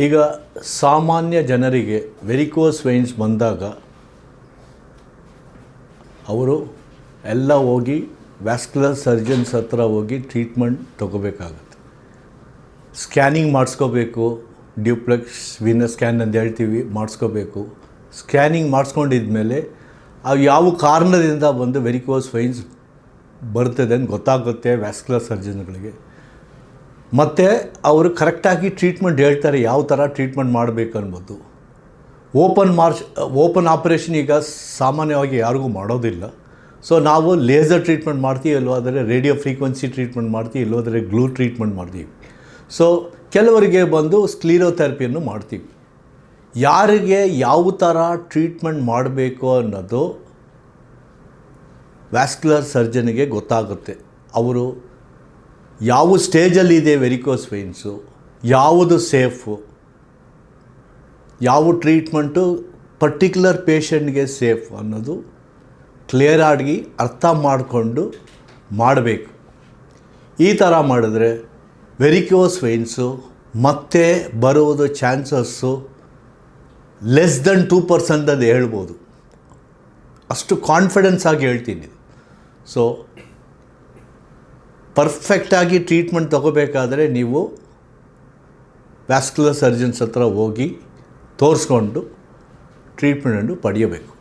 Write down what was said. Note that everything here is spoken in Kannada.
ಈಗ ಸಾಮಾನ್ಯ ಜನರಿಗೆ ವೆರಿಕೋಸ್ ವೆಯಿನ್ಸ್ ಬಂದಾಗ ಅವರು ಎಲ್ಲ ಹೋಗಿ ವ್ಯಾಸ್ಕ್ಯುಲರ್ ಸರ್ಜನ್ಸ್ ಹತ್ರ ಹೋಗಿ ಟ್ರೀಟ್ಮೆಂಟ್ ತೊಗೋಬೇಕಾಗತ್ತೆ. ಸ್ಕ್ಯಾನಿಂಗ್ ಮಾಡಿಸ್ಕೋಬೇಕು, ಡ್ಯೂಪ್ಲೆಕ್ಸ್ ವೀನಸ್ ಸ್ಕ್ಯಾನ್ ಅಂತ ಹೇಳ್ತೀವಿ, ಮಾಡಿಸ್ಕೋಬೇಕು. ಸ್ಕ್ಯಾನಿಂಗ್ ಮಾಡಿಸ್ಕೊಂಡಿದ್ಮೇಲೆ ಅವು ಯಾವ ಕಾರಣದಿಂದ ಬಂದು ವೆರಿಕೋಸ್ ವೆಯಿನ್ಸ್ ಬರ್ತದೆ ಅಂತ ಗೊತ್ತಾಗುತ್ತೆ ವ್ಯಾಸ್ಕ್ಯುಲರ್ ಸರ್ಜನ್ಗಳಿಗೆ. ಮತ್ತು ಅವರು ಕರೆಕ್ಟಾಗಿ ಟ್ರೀಟ್ಮೆಂಟ್ ಹೇಳ್ತಾರೆ, ಯಾವ ಥರ ಟ್ರೀಟ್ಮೆಂಟ್ ಮಾಡಬೇಕು ಅನ್ಬೋದು. ಓಪನ್ ಆಪ್ರೇಷನ್ ಈಗ ಸಾಮಾನ್ಯವಾಗಿ ಯಾರಿಗೂ ಮಾಡೋದಿಲ್ಲ. ಸೊ ನಾವು ಲೇಸರ್ ಟ್ರೀಟ್ಮೆಂಟ್ ಮಾಡ್ತೀವಿ, ಇಲ್ಲವಾದರೆ ರೇಡಿಯೋ ಫ್ರೀಕ್ವೆನ್ಸಿ ಟ್ರೀಟ್ಮೆಂಟ್ ಮಾಡ್ತೀವಿ, ಇಲ್ಲವಾದರೆ ಗ್ಲೂ ಟ್ರೀಟ್ಮೆಂಟ್ ಮಾಡ್ತೀವಿ. ಸೊ ಕೆಲವರಿಗೆ ಬಂದು ಸ್ಕ್ಲೀರೋಥೆರಪಿಯನ್ನು ಮಾಡ್ತೀವಿ. ಯಾರಿಗೆ ಯಾವ ಥರ ಟ್ರೀಟ್ಮೆಂಟ್ ಮಾಡಬೇಕು ಅನ್ನೋದು ವ್ಯಾಸ್ಕ್ಯುಲರ್ ಸರ್ಜನ್ಗೆ ಗೊತ್ತಾಗುತ್ತೆ. ಅವರು ಯಾವ ಸ್ಟೇಜಲ್ಲಿದೆ ವೆರಿಕೋಸ್ ವೆಯಿನ್ಸು, ಯಾವುದು ಸೇಫು, ಯಾವ ಟ್ರೀಟ್ಮೆಂಟು ಪರ್ಟಿಕ್ಯುಲರ್ ಪೇಷಂಟ್ಗೆ ಸೇಫ್ ಅನ್ನೋದು ಕ್ಲಿಯರಾಗಿ ಅರ್ಥ ಮಾಡಿಕೊಂಡು ಮಾಡಬೇಕು. ಈ ಥರ ಮಾಡಿದ್ರೆ ವೆರಿಕೋಸ್ ವೆಯಿನ್ಸು ಮತ್ತೆ ಬರುವುದು ಚಾನ್ಸಸ್ಸು ಲೆಸ್ ದೆನ್ 2% ಅಂತ ಹೇಳ್ಬೋದು. ಅಷ್ಟು ಕಾನ್ಫಿಡೆನ್ಸ್ ಆಗಿ ಹೇಳ್ತೀನಿ. ಸೊ ಪರ್ಫೆಕ್ಟಾಗಿ ಟ್ರೀಟ್ಮೆಂಟ್ ತೊಗೋಬೇಕಾದ್ರೆ ನೀವು ವ್ಯಾಸ್ಕ್ಯುಲರ್ ಸರ್ಜನ್ಸ್ ಹತ್ರ ಹೋಗಿ ತೋರಿಸ್ಕೊಂಡು ಟ್ರೀಟ್ಮೆಂಟನ್ನು ಪಡೆಯಬೇಕು.